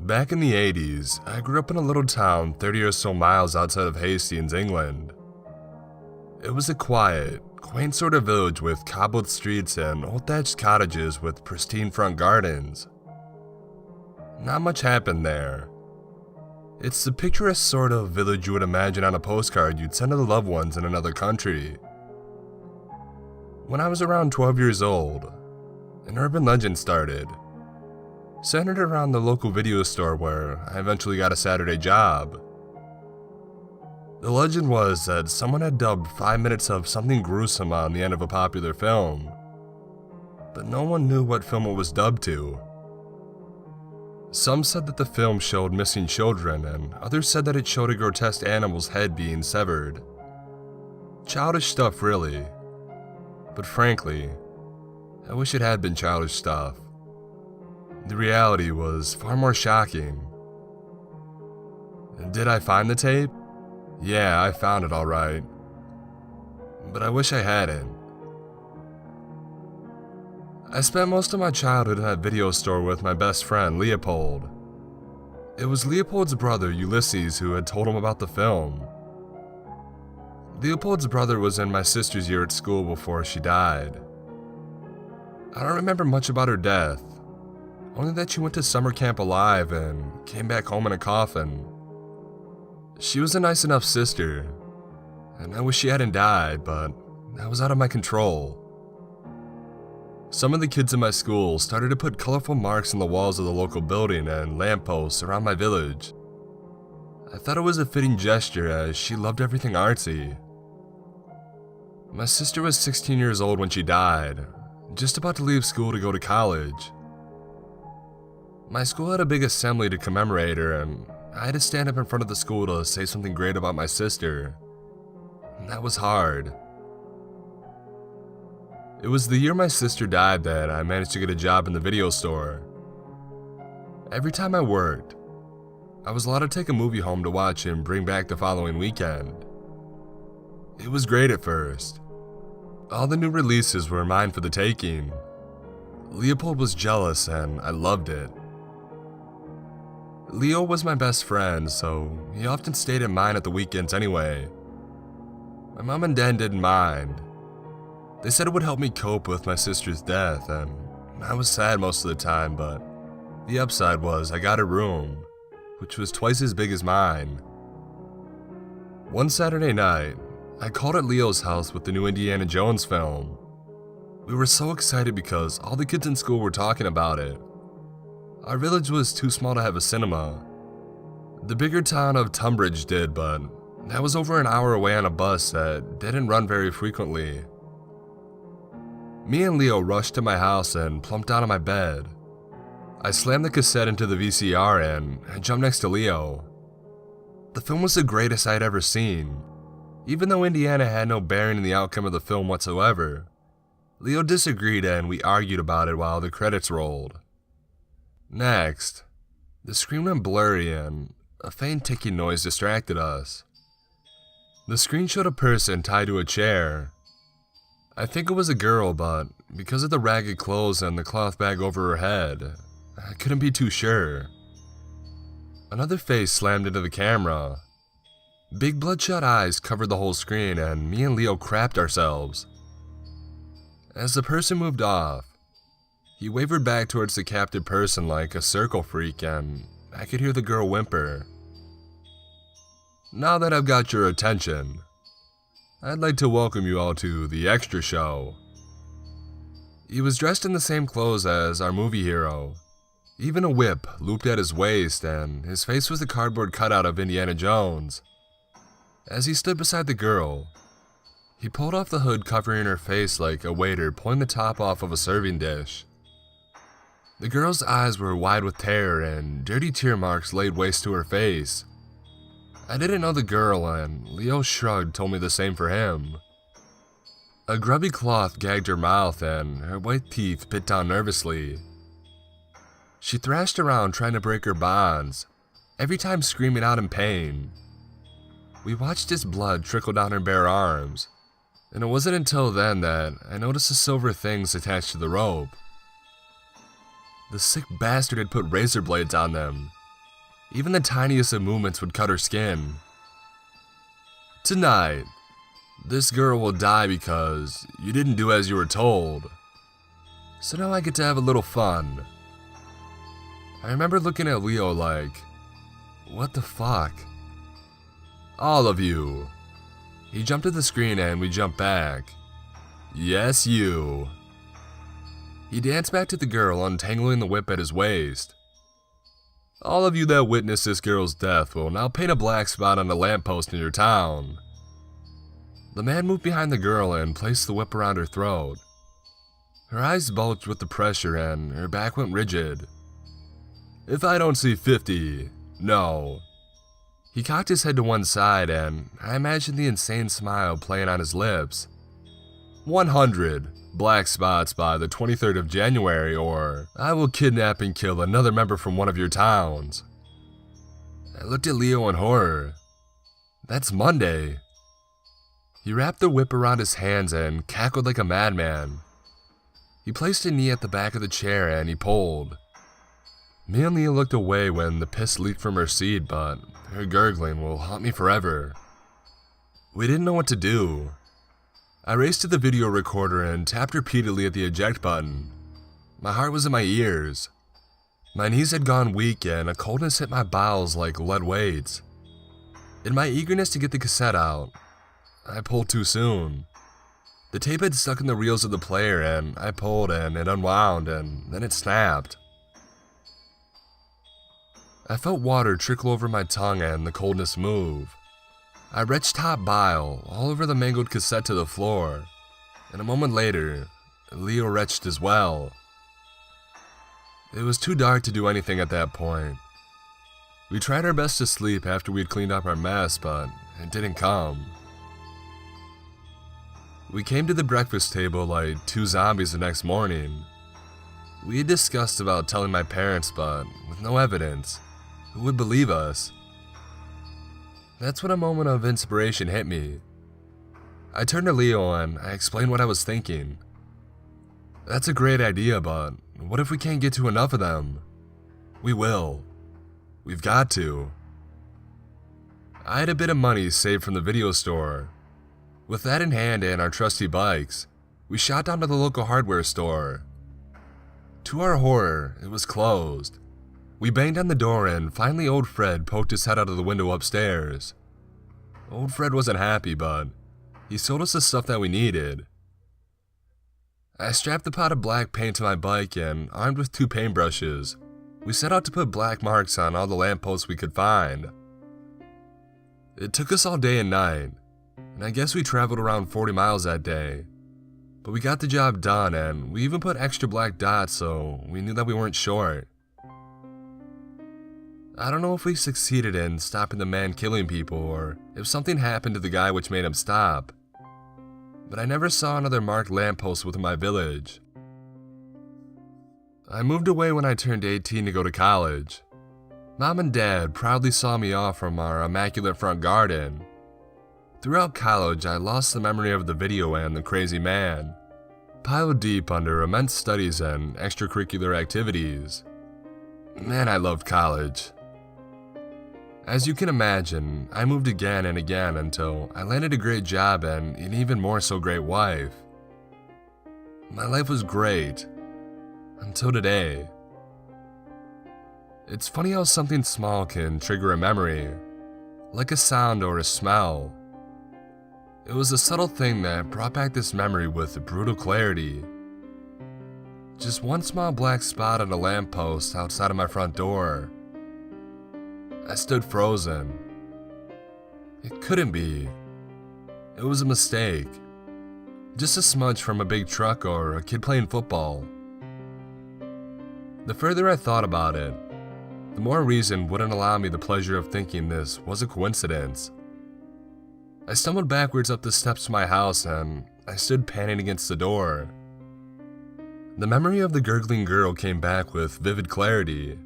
Back in the 80s, I grew up in a little town 30 or so miles outside of Hastings, England. It was a quiet, quaint sort of village with cobbled streets and old thatched cottages with pristine front gardens. Not much happened there. It's the picturesque sort of village you would imagine on a postcard you'd send to the loved ones in another country. When I was around 12 years old, an urban legend started, centered around the local video store where I eventually got a Saturday job. The legend was that someone had dubbed 5 minutes of something gruesome on the end of a popular film, but no one knew what film it was dubbed to. Some said that the film showed missing children, and others said that it showed a grotesque animal's head being severed. Childish stuff, really. But frankly, I wish it had been childish stuff. The reality was far more shocking. Did I find the tape? Yeah, I found it alright. But I wish I hadn't. I spent most of my childhood in that video store with my best friend, Leopold. It was Leopold's brother, Ulysses, who had told him about the film. Leopold's brother was in my sister's year at school before she died. I don't remember much about her death, only that she went to summer camp alive and came back home in a coffin. She was a nice enough sister, and I wish she hadn't died, but that was out of my control. Some of the kids in my school started to put colorful marks on the walls of the local building and lampposts around my village. I thought it was a fitting gesture as she loved everything artsy. My sister was 16 years old when she died, just about to leave school to go to college. My school had a big assembly to commemorate her, and I had to stand up in front of the school to say something great about my sister. And that was hard. It was the year my sister died that I managed to get a job in the video store. Every time I worked, I was allowed to take a movie home to watch and bring back the following weekend. It was great at first. All the new releases were mine for the taking. Leopold was jealous and I loved it. Leo was my best friend, so he often stayed at mine at the weekends anyway. My mom and dad didn't mind. They said it would help me cope with my sister's death, and I was sad most of the time, but the upside was I got a room, which was twice as big as mine. One Saturday night, I called at Leo's house with the new Indiana Jones film. We were so excited because all the kids in school were talking about it. Our village was too small to have a cinema. The bigger town of Tunbridge did, but that was over an hour away on a bus that didn't run very frequently. Me and Leo rushed to my house and plumped down on my bed. I slammed the cassette into the VCR and I jumped next to Leo. The film was the greatest I'd ever seen. Even though Indiana had no bearing in the outcome of the film whatsoever, Leo disagreed and we argued about it while the credits rolled. Next, the screen went blurry and a faint ticking noise distracted us. The screen showed a person tied to a chair. I think it was a girl, but because of the ragged clothes and the cloth bag over her head, I couldn't be too sure. Another face slammed into the camera. Big bloodshot eyes covered the whole screen and me and Leo crapped ourselves. As the person moved off, he wavered back towards the captive person like a circle freak and I could hear the girl whimper. Now that I've got your attention, I'd like to welcome you all to the extra show. He was dressed in the same clothes as our movie hero. Even a whip looped at his waist and his face was a cardboard cutout of Indiana Jones. As he stood beside the girl, he pulled off the hood covering her face like a waiter pulling the top off of a serving dish. The girl's eyes were wide with terror and dirty tear marks laid waste to her face. I didn't know the girl and Leo shrugged told me the same for him. A grubby cloth gagged her mouth and her white teeth bit down nervously. She thrashed around trying to break her bonds, every time screaming out in pain. We watched his blood trickle down her bare arms, and it wasn't until then that I noticed the silver things attached to the rope. The sick bastard had put razor blades on them, Even the tiniest of movements would cut her skin. Tonight, this girl will die because you didn't do as you were told. So now I get to have a little fun. I remember looking at Leo like, what the fuck? All of you. He jumped to the screen and we jumped back. Yes, you. He danced back to the girl, untangling the whip at his waist. All of you that witnessed this girl's death will now paint a black spot on the lamppost in your town. The man moved behind the girl and placed the whip around her throat. Her eyes bulged with the pressure and her back went rigid. If I don't see 50, no. He cocked his head to one side and I imagined the insane smile playing on his lips. 100 black spots by the 23rd of January, or I will kidnap and kill another member from one of your towns. I looked at Leo in horror. That's Monday. He wrapped the whip around his hands and cackled like a madman. He placed a knee at the back of the chair and he pulled. Me and Leo looked away when the piss leaked from her seat, but her gurgling will haunt me forever. We didn't know what to do. I raced to the video recorder and tapped repeatedly at the eject button. My heart was in my ears. My knees had gone weak and a coldness hit my bowels like lead weights. In my eagerness to get the cassette out, I pulled too soon. The tape had stuck in the reels of the player and I pulled and it unwound and then it snapped. I felt water trickle over my tongue and the coldness move. I retched hot bile all over the mangled cassette to the floor, and a moment later, Leo retched as well. It was too dark to do anything at that point. We tried our best to sleep after we had cleaned up our mess, but it didn't come. We came to the breakfast table like two zombies the next morning. We had discussed about telling my parents, but with no evidence. Who would believe us? That's when a moment of inspiration hit me. I turned to Leo and I explained what I was thinking. That's a great idea, but what if we can't get to enough of them? We will. We've got to. I had a bit of money saved from the video store. With that in hand and our trusty bikes, we shot down to the local hardware store. To our horror, it was closed. We banged on the door and finally old Fred poked his head out of the window upstairs. Old Fred wasn't happy, but he sold us the stuff that we needed. I strapped the pot of black paint to my bike and, armed with 2 paintbrushes, we set out to put black marks on all the lampposts we could find. It took us all day and night, and I guess we traveled around 40 miles that day. But we got the job done and we even put extra black dots so we knew that we weren't short. I don't know if we succeeded in stopping the man killing people or if something happened to the guy which made him stop, but I never saw another marked lamppost within my village. I moved away when I turned 18 to go to college. Mom and Dad proudly saw me off from our immaculate front garden. Throughout college, I lost the memory of the video and the crazy man, piled deep under immense studies and extracurricular activities. Man, I loved college. As you can imagine, I moved again and again until I landed a great job and an even more so great wife. My life was great, until today. It's funny how something small can trigger a memory, like a sound or a smell. It was a subtle thing that brought back this memory with brutal clarity. Just one small black spot on a lamppost outside of my front door. I stood frozen. It couldn't be. It was a mistake. Just a smudge from a big truck or a kid playing football. The further I thought about it, the more reason wouldn't allow me the pleasure of thinking this was a coincidence. I stumbled backwards up the steps to my house and I stood panting against the door. The memory of the gurgling girl came back with vivid clarity.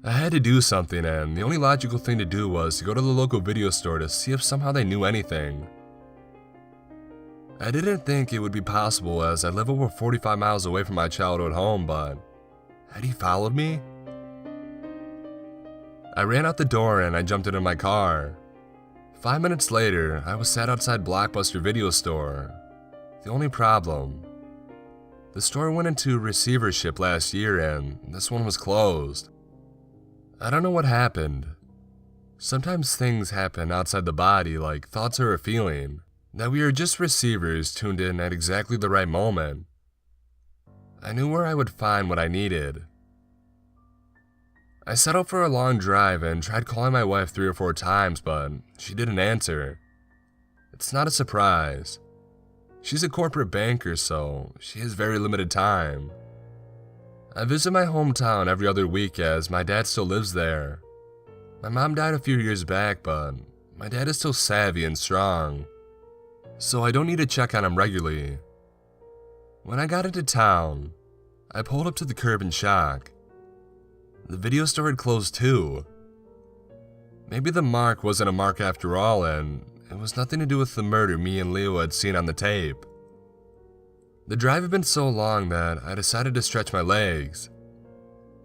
I had to do something, and the only logical thing to do was to go to the local video store to see if somehow they knew anything. I didn't think it would be possible as I live over 45 miles away from my childhood home, but had he followed me? I ran out the door and I jumped into my car. 5 minutes later, I was sat outside Blockbuster Video Store. The only problem, the store went into receivership last year and this one was closed. I don't know what happened. Sometimes things happen outside the body, like thoughts or a feeling, that we are just receivers tuned in at exactly the right moment. I knew where I would find what I needed. I set out for a long drive and tried calling my wife 3 or 4 times, but she didn't answer. It's not a surprise. She's a corporate banker, so she has very limited time. I visit my hometown every other week as my dad still lives there. My mom died a few years back, but my dad is still savvy and strong, so I don't need to check on him regularly. When I got into town, I pulled up to the curb in shock. The video store had closed too. Maybe the mark wasn't a mark after all, and it was nothing to do with the murder me and Leo had seen on the tape. The drive had been so long that I decided to stretch my legs.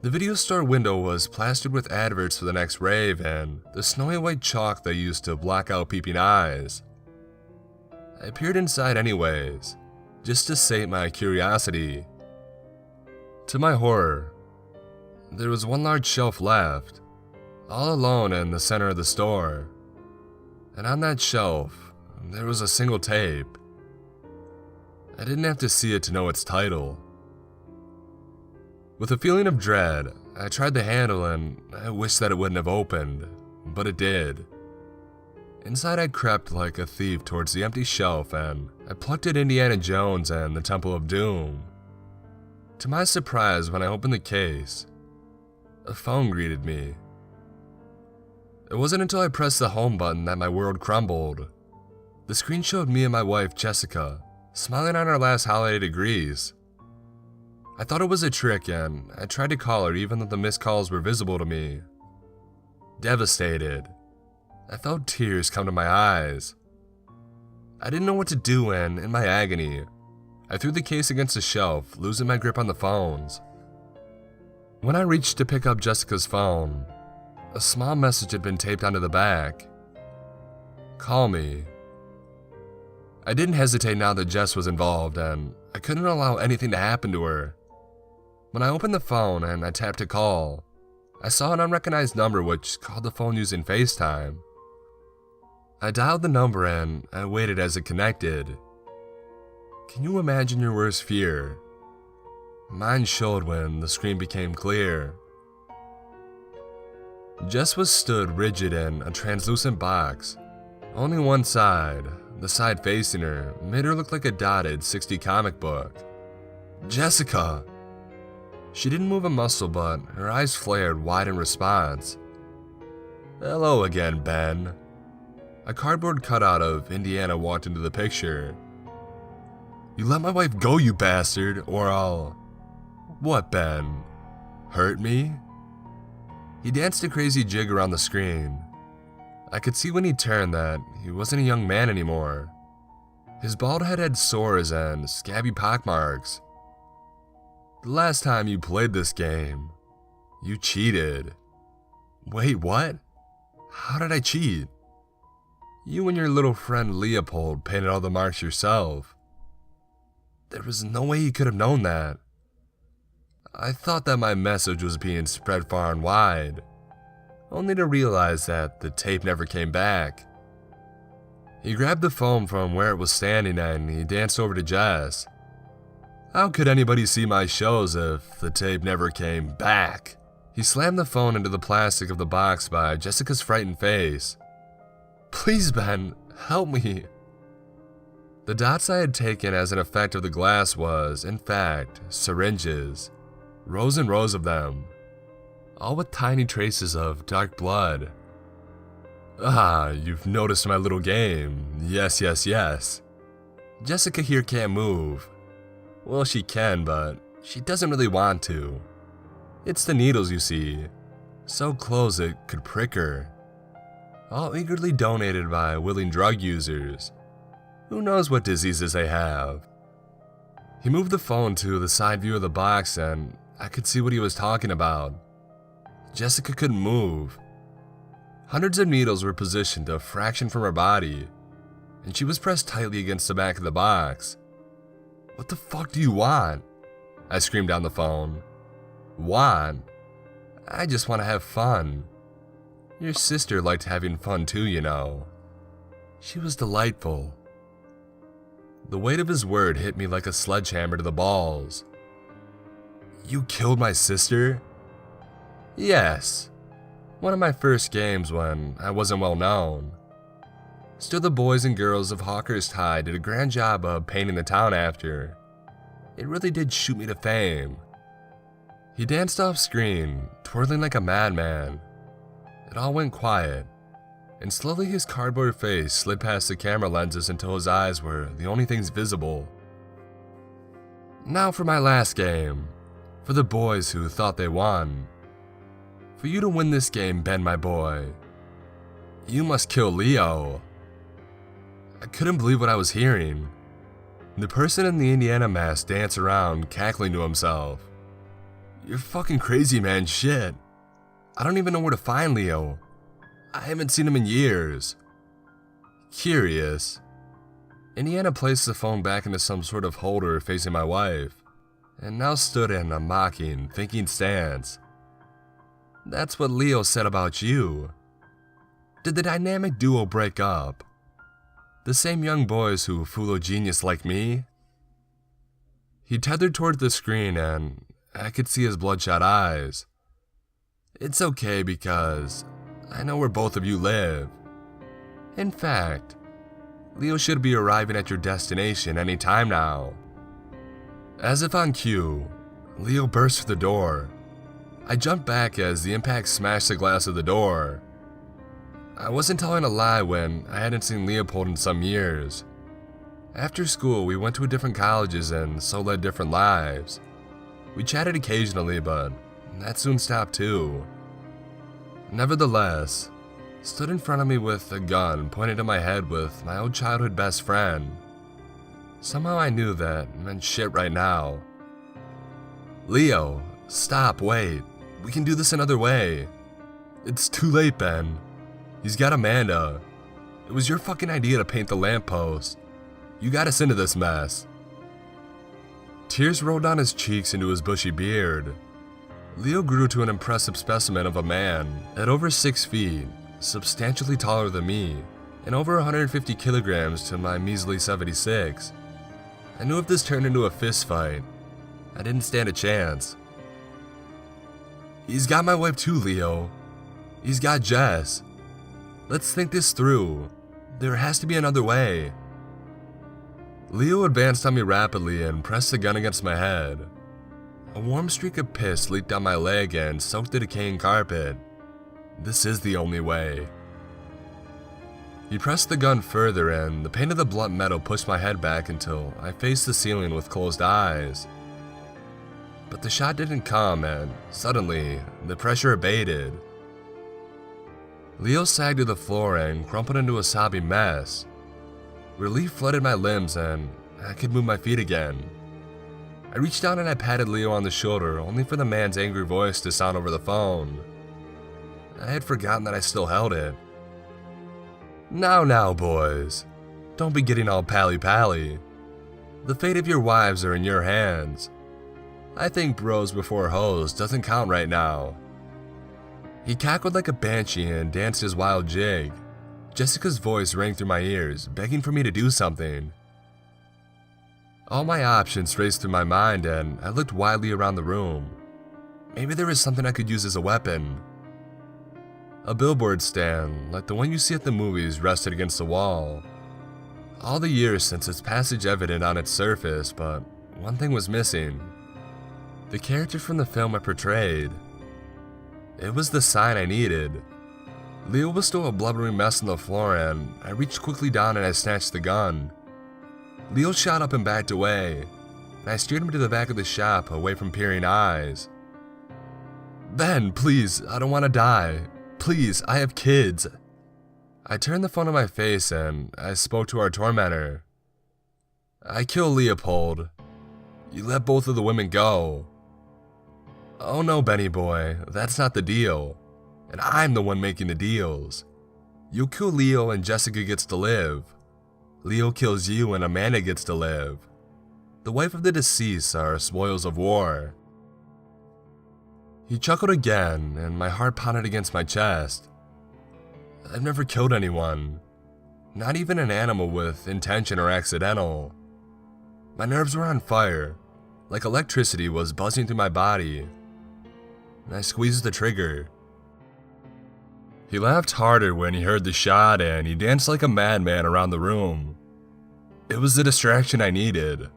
The video store window was plastered with adverts for the next rave and the snowy white chalk they used to block out peeping eyes. I peered inside anyways, just to sate my curiosity. To my horror, there was one large shelf left, all alone in the center of the store. And on that shelf, there was a single tape. I didn't have to see it to know its title. With a feeling of dread, I tried the handle and I wished that it wouldn't have opened, but it did. Inside I crept like a thief towards the empty shelf and I plucked at Indiana Jones and the Temple of Doom. To my surprise, when I opened the case, a phone greeted me. It wasn't until I pressed the home button that my world crumbled. The screen showed me and my wife, Jessica, smiling on our last holiday to Greece. I thought it was a trick and I tried to call her even though the missed calls were visible to me. Devastated, I felt tears come to my eyes. I didn't know what to do and, in my agony, I threw the case against the shelf, losing my grip on the phones. When I reached to pick up Jessica's phone, a small message had been taped onto the back. Call me. I didn't hesitate now that Jess was involved, and I couldn't allow anything to happen to her. When I opened the phone and I tapped to call, I saw an unrecognized number which called the phone using FaceTime. I dialed the number and I waited as it connected. Can you imagine your worst fear? Mine showed when the screen became clear. Jess was stood rigid in a translucent box. Only one side, the side facing her, made her look like a dotted 60 comic book. Jessica! She didn't move a muscle, but her eyes flared wide in response. Hello again, Ben. A cardboard cutout of Indiana walked into the picture. You let my wife go, you bastard, or I'll... What, Ben? Hurt me? He danced a crazy jig around the screen. I could see when he turned that he wasn't a young man anymore. His bald head had sores and scabby pockmarks. The last time you played this game, you cheated. Wait, what? How did I cheat? You and your little friend Leopold painted all the marks yourself. There was no way he could have known that. I thought that my message was being spread far and wide, only to realize that the tape never came back. He grabbed the phone from where it was standing and he danced over to Jess. How could anybody see my shows if the tape never came back? He slammed the phone into the plastic of the box by Jessica's frightened face. Please, Ben, help me. The dots I had taken as an effect of the glass was, in fact, syringes. Rows and rows of them, all with tiny traces of dark blood. Ah, you've noticed my little game. Yes, yes, yes. Jessica here can't move. Well, she can, but she doesn't really want to. It's the needles, you see, so close it could prick her. All eagerly donated by willing drug users. Who knows what diseases they have? He moved the phone to the side view of the box and I could see what he was talking about. Jessica couldn't move. Hundreds of needles were positioned a fraction from her body, and she was pressed tightly against the back of the box. "What the fuck do you want?" I screamed down the phone. "Want? I just want to have fun. Your sister liked having fun too, you know. She was delightful." The weight of his word hit me like a sledgehammer to the balls. "You killed my sister?" "Yes. One of my first games when I wasn't well known. Still, the boys and girls of Hawker's High did a grand job of painting the town after. It really did shoot me to fame." He danced off screen, twirling like a madman. It all went quiet, and slowly his cardboard face slid past the camera lenses until his eyes were the only things visible. "Now for my last game, for the boys who thought they won. For you to win this game, Ben, my boy, you must kill Leo." I couldn't believe what I was hearing. The person in the Indiana mask danced around, cackling to himself. "You're fucking crazy, man, shit. I don't even know where to find Leo. I haven't seen him in years." Curious. Indiana placed the phone back into some sort of holder facing my wife, and now stood in a mocking, thinking stance. "That's what Leo said about you. Did the dynamic duo break up? The same young boys who fool a genius like me?" He tethered toward the screen and I could see his bloodshot eyes. "It's okay because I know where both of you live. In fact, Leo should be arriving at your destination any time now." As if on cue, Leo burst through the door. I jumped back as the impact smashed the glass of the door. I wasn't telling a lie when I hadn't seen Leopold in some years. After school, we went to different colleges and so led different lives. We chatted occasionally, but that soon stopped too. Nevertheless, stood in front of me with a gun pointed at my head with my old childhood best friend. Somehow I knew that meant shit right now. "Leo, stop, wait. We can do this another way. It's too late, Ben. He's got Amanda. It was your fucking idea to paint the lamppost. You got us into this mess." Tears rolled down his cheeks into his bushy beard. Leo grew to an impressive specimen of a man at over 6 feet, substantially taller than me, and over 150 kilograms to my measly 76. I knew if this turned into a fist fight, I didn't stand a chance. "He's got my wife too, Leo. He's got Jess. Let's think this through. There has to be another way." Leo advanced on me rapidly and pressed the gun against my head. A warm streak of piss leaked down my leg and soaked the decaying carpet. This is the only way. He pressed the gun further and the pain of the blunt metal pushed my head back until I faced the ceiling with closed eyes. But the shot didn't come and suddenly the pressure abated. Leo sagged to the floor and crumpled into a sobbing mess. Relief flooded my limbs and I could move my feet again. I reached down and I patted Leo on the shoulder, only for the man's angry voice to sound over the phone. I had forgotten that I still held it. Now, boys. Don't be getting all pally-pally. The fate of your wives are in your hands. I think bros before hoes doesn't count right now." He cackled like a banshee and danced his wild jig. Jessica's voice rang through my ears, begging for me to do something. All my options raced through my mind and I looked wildly around the room. Maybe there was something I could use as a weapon. A billboard stand, like the one you see at the movies, rested against the wall. All the years since its passage evident on its surface, but one thing was missing. The character from the film I portrayed. It was the sign I needed. Leo was still a blubbering mess on the floor and I reached quickly down and I snatched the gun. Leo shot up and backed away, and I steered him to the back of the shop away from peering eyes. "Ben, please, I don't want to die. Please, I have kids." I turned the phone on my face and I spoke to our tormentor. "I killed Leopold. You let both of the women go." "Oh no, Benny boy, that's not the deal. and I'm the one making the deals. You kill Leo and Jessica gets to live. Leo kills you and Amanda gets to live. The wife of the deceased are spoils of war." He chuckled again, and my heart pounded against my chest. I've never killed anyone, not even an animal with intention or accidental. My nerves were on fire, like electricity was buzzing through my body, and I squeezed the trigger. He laughed harder when he heard the shot, and he danced like a madman around the room. It was the distraction I needed.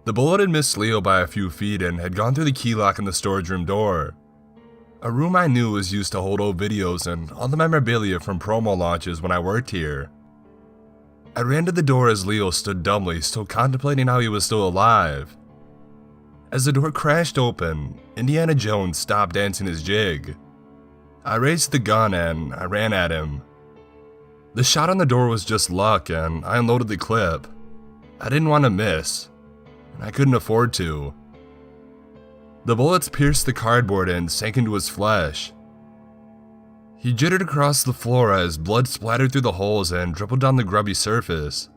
The bullet had missed Leo by a few feet and had gone through the key lock in the storage room door, a room I knew was used to hold old videos and all the memorabilia from promo launches when I worked here. I ran to the door as Leo stood dumbly, still contemplating how he was still alive. As the door crashed open, Indiana Jones stopped dancing his jig. I raised the gun and I ran at him. The shot on the door was just luck, and I unloaded the clip. I didn't want to miss, and I couldn't afford to. The bullets pierced the cardboard and sank into his flesh. He jittered across the floor as blood splattered through the holes and dribbled down the grubby surface.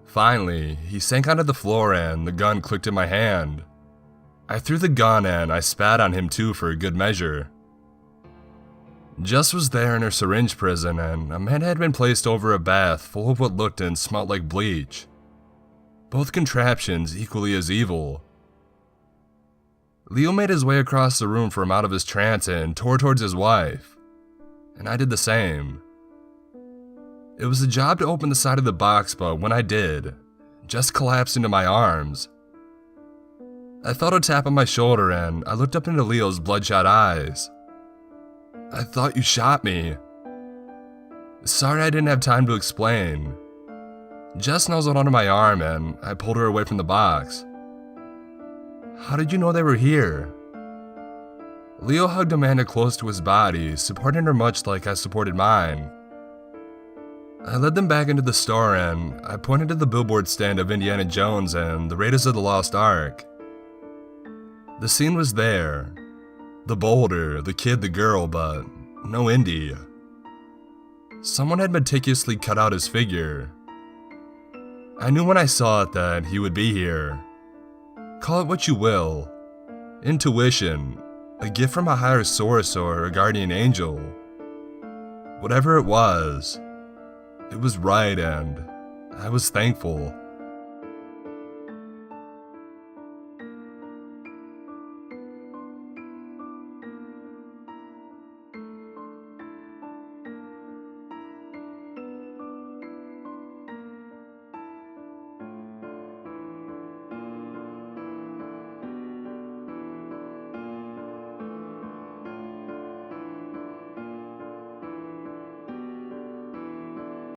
Finally, he sank onto the floor and the gun clicked in my hand. I threw the gun and I spat on him too for good measure. Jess was there in her syringe prison, and Amanda had been placed over a bath full of what looked and smelled like bleach. Both contraptions equally as evil. Leo made his way across the room from out of his trance and tore towards his wife, and I did the same. It was a job to open the side of the box, but when I did, Jess collapsed into my arms. I felt a tap on my shoulder and I looked up into Leo's bloodshot eyes. "I thought you shot me." Sorry I didn't have time to explain. Jess nuzzled under my arm and I pulled her away from the box. "How did you know they were here?" Leo hugged Amanda close to his body, supporting her much like I supported mine. I led them back into the store and I pointed to the billboard stand of Indiana Jones and the Raiders of the Lost Ark. The scene was there. The boulder, the kid, the girl, but no Indy. Someone had meticulously cut out his figure. I knew when I saw it that he would be here. Call it what you will. Intuition, a gift from a higher source or a guardian angel. Whatever it was right and I was thankful.